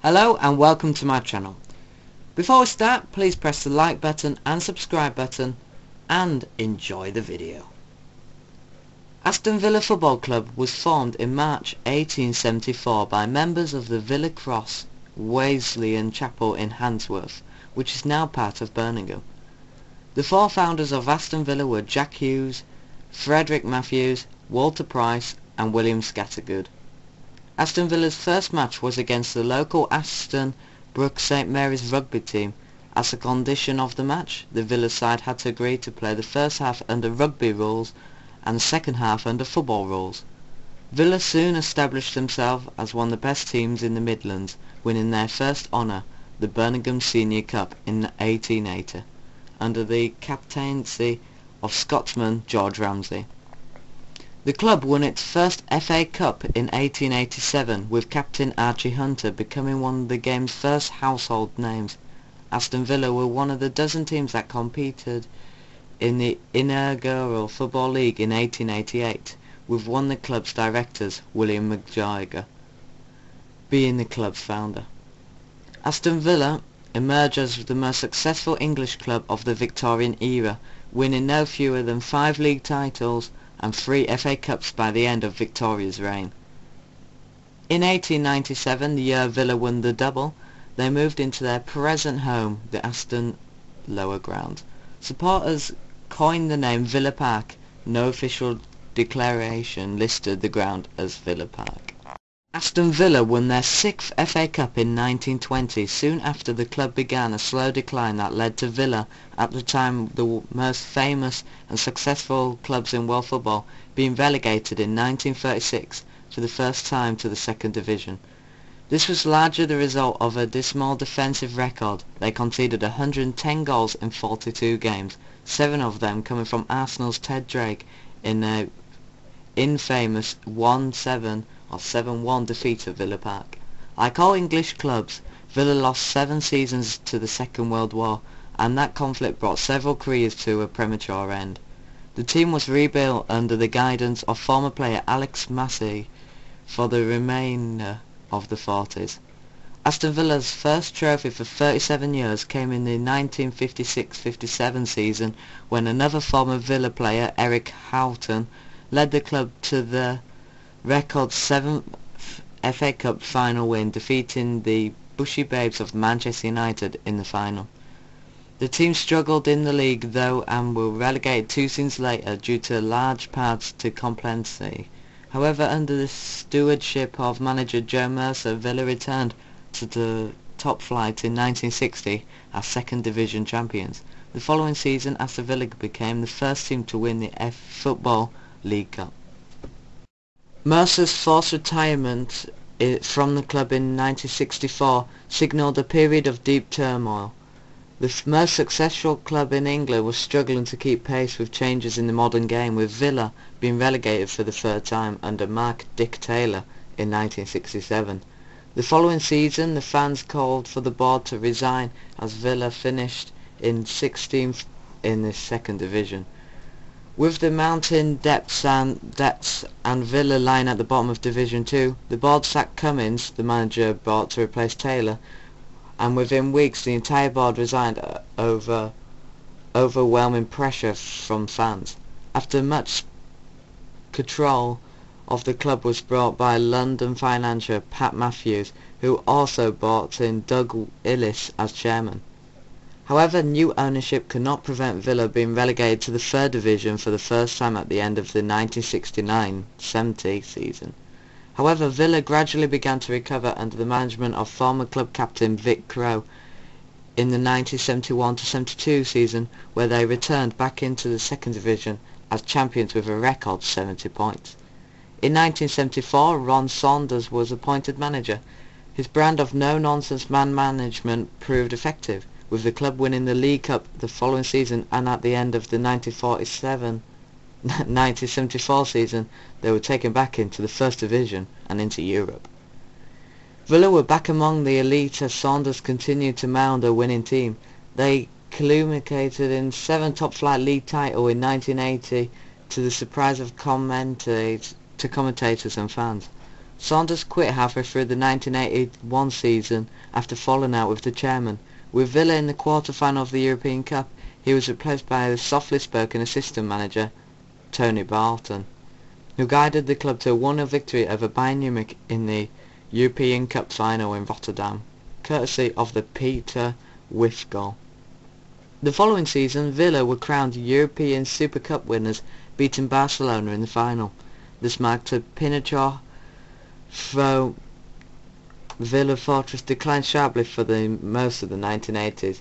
Hello and welcome to my channel. Before we start, please press the like button and subscribe button and enjoy the video. Aston Villa Football Club was formed in March 1874 by members of the Villa Cross Wesleyan Chapel in Handsworth, which is now part of Birmingham. The four founders of Aston Villa were Jack Hughes, Frederick Matthews, Walter Price and William Scattergood. Aston Villa's first match was against the local Aston Brook St Mary's rugby team. As a condition of the match, the Villa side had to agree to play the first half under rugby rules and the second half under football rules. Villa soon established themselves as one of the best teams in the Midlands, winning their first honour, the Birmingham Senior Cup, in 1880, under the captaincy of Scotsman George Ramsay. The club won its first FA Cup in 1887, with captain Archie Hunter becoming one of the game's first household names. Aston Villa were one of the dozen teams that competed in the inaugural Football League in 1888, with one of the club's directors, William McGiger, being the club's founder. Aston Villa emerged as the most successful English club of the Victorian era, winning no fewer than 5 league titles and 3 FA Cups by the end of Victoria's reign. In 1897, the year Villa won the double, they moved into their present home, the Aston Lower Ground. Supporters coined the name Villa Park. No official declaration listed the ground as Villa Park. Aston Villa won their 6th FA Cup in 1920, soon after the club began a slow decline that led to Villa, at the time the most famous and successful clubs in world football, being relegated in 1936 for the first time to the second division. This was largely the result of a dismal defensive record. They conceded 110 goals in 42 games, 7 of them coming from Arsenal's Ted Drake in a infamous 1-7 or 7-1 defeat at Villa Park. Like all English clubs, Villa lost 7 seasons to the Second World War, and that conflict brought several careers to a premature end. The team was rebuilt under the guidance of former player Alex Massey for the remainder of the 40s. Aston Villa's first trophy for 37 years came in the 1956-57 season, when another former Villa player, Eric Houghton, led the club to the record 7th FA Cup final win, defeating the Bushy Babes of Manchester United in the final. The team struggled in the league though, and were relegated 2 seasons later due to large parts to complacency. However, under the stewardship of manager Joe Mercer, Villa returned to the top flight in 1960 as second division champions. The following season, Aston Villa became the first team to win the Football League Cup. Mercer's forced retirement from the club in 1964 signalled a period of deep turmoil. The most successful club in England was struggling to keep pace with changes in the modern game, with Villa being relegated for the 3rd time under Mark Dick Taylor in 1967. The following season, the fans called for the board to resign as Villa finished in 16th in the second division. With the mountain debts and Villa lying at the bottom of Division 2, the board sacked Cummins, the manager brought to replace Taylor, and within weeks the entire board resigned over overwhelming pressure from fans. After much control of the club was brought by London financier Pat Matthews, who also brought in Doug Illis as chairman. However, new ownership could not prevent Villa being relegated to the 3rd division for the first time at the end of the 1969-70 season. However, Villa gradually began to recover under the management of former club captain Vic Crowe in the 1971-72 season, where they returned back into the second division as champions with a record 70 points. In 1974, Ron Saunders was appointed manager. His brand of no-nonsense man management proved effective, with the club winning the League Cup the following season, and at the end of the 1974 season they were taken back into the 1st division and into Europe. Villa were back among the elite as Saunders continued to mound a winning team. They culminated in 7 top-flight league title in 1980 to the surprise of commentators and fans. Saunders quit halfway through the 1981 season after falling out with the chairman. With Villa in the quarter-final of the European Cup, he was replaced by the softly spoken assistant manager, Tony Barton, who guided the club to a 1-0 victory over Bayern Munich in the European Cup final in Rotterdam, courtesy of the Peter Whiff goal. The following season, Villa were crowned European Super Cup winners, beating Barcelona in the final. This marked a pinnacle, though Villa Fortress declined sharply for most of the 1980s.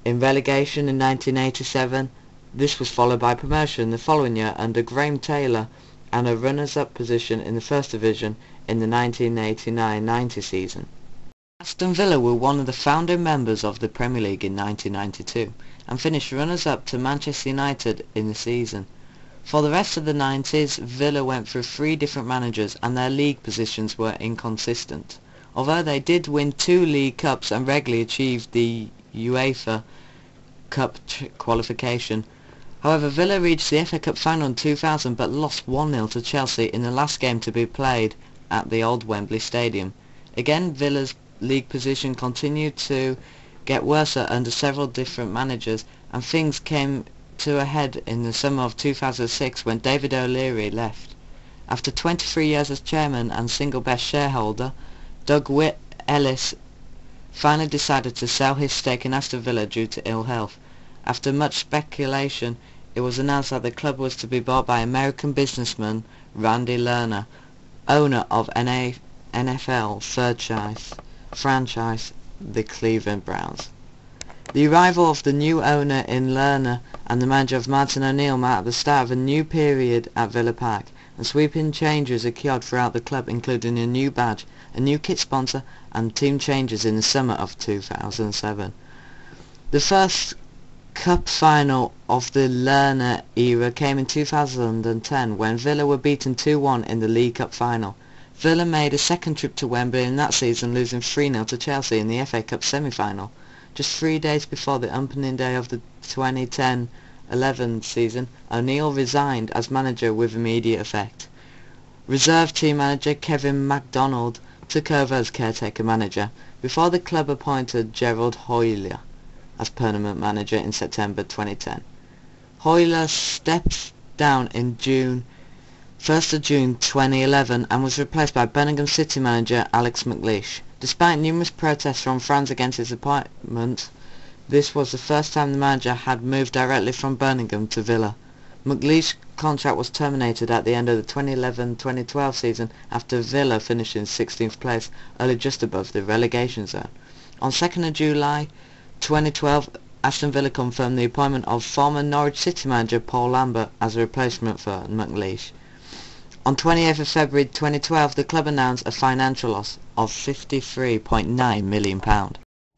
In relegation in 1987, this was followed by promotion the following year under Graham Taylor and a runners-up position in the First Division in the 1989-90 season. Aston Villa were one of the founding members of the Premier League in 1992 and finished runners-up to Manchester United in the season. For the rest of the 90s, Villa went through 3 different managers and their league positions were inconsistent. Although they did win 2 League Cups and regularly achieved the UEFA Cup qualification. However, Villa reached the FA Cup final in 2000 but lost 1-0 to Chelsea in the last game to be played at the old Wembley Stadium. Again, Villa's league position continued to get worse under several different managers, and things came to a head in the summer of 2006 when David O'Leary left. After 23 years as chairman and single best shareholder, Doug Ellis finally decided to sell his stake in Aston Villa due to ill health. After much speculation, it was announced that the club was to be bought by American businessman Randy Lerner, owner of NFL franchise the Cleveland Browns. The arrival of the new owner in Lerner and the manager of Martin O'Neill marked the start of a new period at Villa Park, and sweeping changes occurred throughout the club, including a new badge, a new kit sponsor, and team changes in the summer of 2007. The first cup final of the Lerner era came in 2010 when Villa were beaten 2-1 in the League Cup final. Villa made a second trip to Wembley in that season, losing 3-0 to Chelsea in the FA Cup semi-final. Just 3 days before the opening day of the 2010-11 season, O'Neill resigned as manager with immediate effect. Reserve team manager Kevin MacDonald took over as caretaker manager, before the club appointed Gerald Hoyler as permanent manager in September 2010. Hoyler stepped down in 1st of June 2011 and was replaced by Birmingham City manager Alex McLeish. Despite numerous protests from fans against his appointment, this was the first time the manager had moved directly from Birmingham to Villa. McLeish's contract was terminated at the end of the 2011-2012 season after Villa finished in 16th place, only just above the relegation zone. On 2nd of July 2012, Aston Villa confirmed the appointment of former Norwich City manager Paul Lambert as a replacement for McLeish. On 28th of February 2012, the club announced a financial loss of £53.9 million.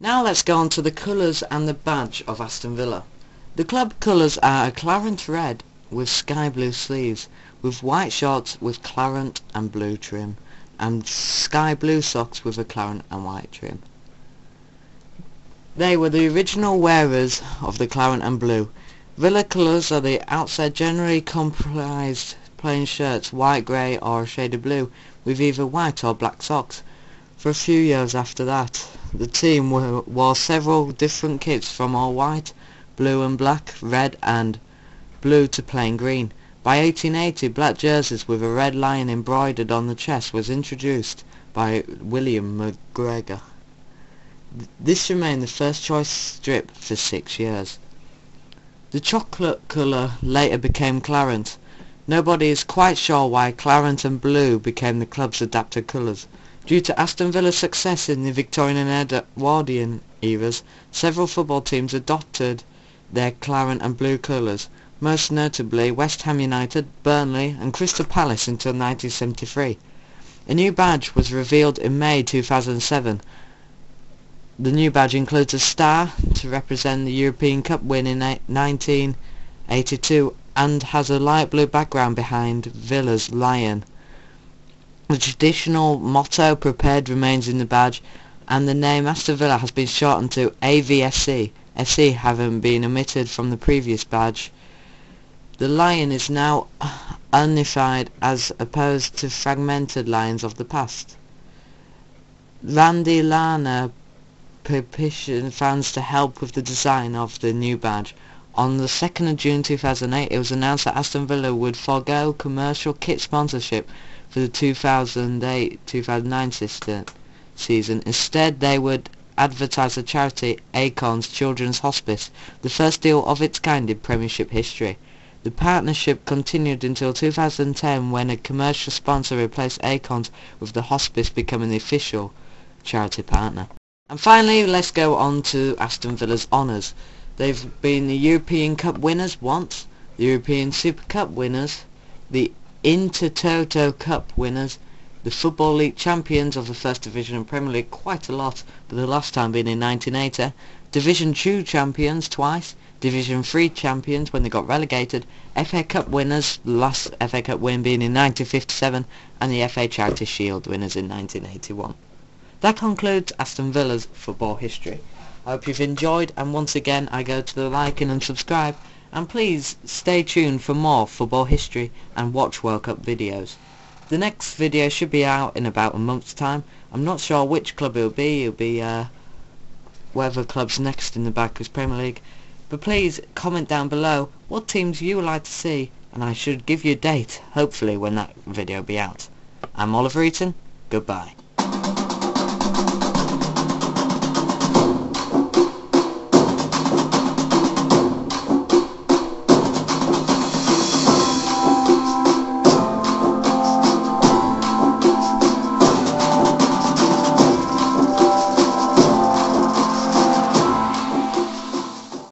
Now let's go on to the colours and the badge of Aston Villa. The club colours are a claret red with sky blue sleeves, with white shorts with claret and blue trim, and sky blue socks with a claret and white trim. They were the original wearers of the claret and blue. Villa colours are the outside generally comprised plain shirts, white, grey or a shade of blue, with either white or black socks. For a few years after that, the team wore several different kits from all white, blue and black, red and blue to plain green. By 1880, black jerseys with a red lion embroidered on the chest was introduced by William McGregor. This remained the first choice strip for 6 years. The chocolate colour later became claret. Nobody is quite sure why claret and blue became the club's adapted colours. Due to Aston Villa's success in the Victorian and Edwardian eras, several football teams adopted their claret and blue colours, most notably West Ham United, Burnley and Crystal Palace until 1973. A new badge was revealed in May 2007. The new badge includes a star to represent the European Cup win in 1982 and has a light blue background behind Villa's lion. The traditional motto "Prepared" remains in the badge, and the name Aston Villa has been shortened to AVSC, FC having been omitted from the previous badge The lion is now unified as opposed to fragmented lions of the past. Randy Lerner petitioned fans to help with the design of the new badge. On the 2nd of June 2008, it was announced that Aston Villa would forego commercial kit sponsorship for the 2008-2009 season. Instead, they would advertise the charity Acorn's Children's Hospice, the first deal of its kind in Premiership history. The partnership continued until 2010, when a commercial sponsor replaced Acorns, with the hospice becoming the official charity partner. And finally, let's go on to Aston Villa's honours. They've been the European Cup winners once, the European Super Cup winners, the Intertoto Cup winners, the Football League champions of the First Division and Premier League quite a lot, but the last time being in 1980, Division 2 champions twice, Division 3 champions when they got relegated, FA Cup winners, the last FA Cup win being in 1957, and the FA Charity Shield winners in 1981. That concludes Aston Villa's football history. I hope you've enjoyed, and once again I go to the liking and subscribe, and please stay tuned for more football history and watch World Cup videos. The next video should be out in about a month's time. I'm not sure which club it'll be whatever club's next in the Barclays Premier League, but please comment down below what teams you would like to see, and I should give you a date, hopefully when that video will be out. I'm Oliver Eaton, goodbye.